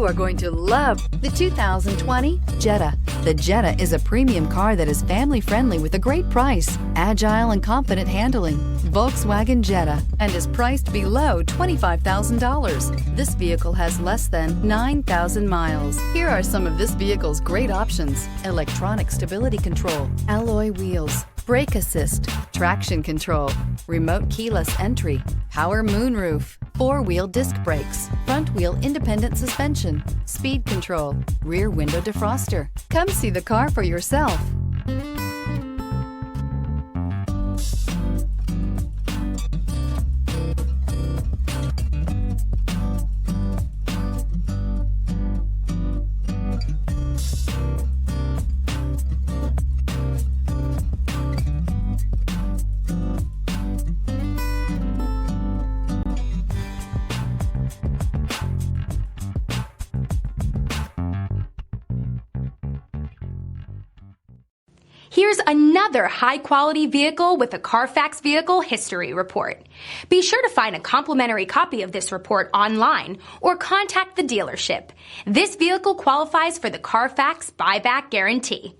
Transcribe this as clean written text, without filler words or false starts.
You are going to love the 2020 Jetta. The Jetta is a premium car that is family-friendly with a great price, agile and confident handling. Volkswagen Jetta, and is priced below $25,000. This vehicle has less than 9,000 miles. Here are some of this vehicle's great options: electronic stability control, alloy wheels, brake assist, traction control, remote keyless entry, power moonroof, four-wheel disc brakes, front-wheel independent suspension, speed control, rear window defroster. Come see the car for yourself. Here's another high-quality vehicle with a Carfax Vehicle History Report. Be sure to find a complimentary copy of this report online or contact the dealership. This vehicle qualifies for the Carfax Buyback Guarantee.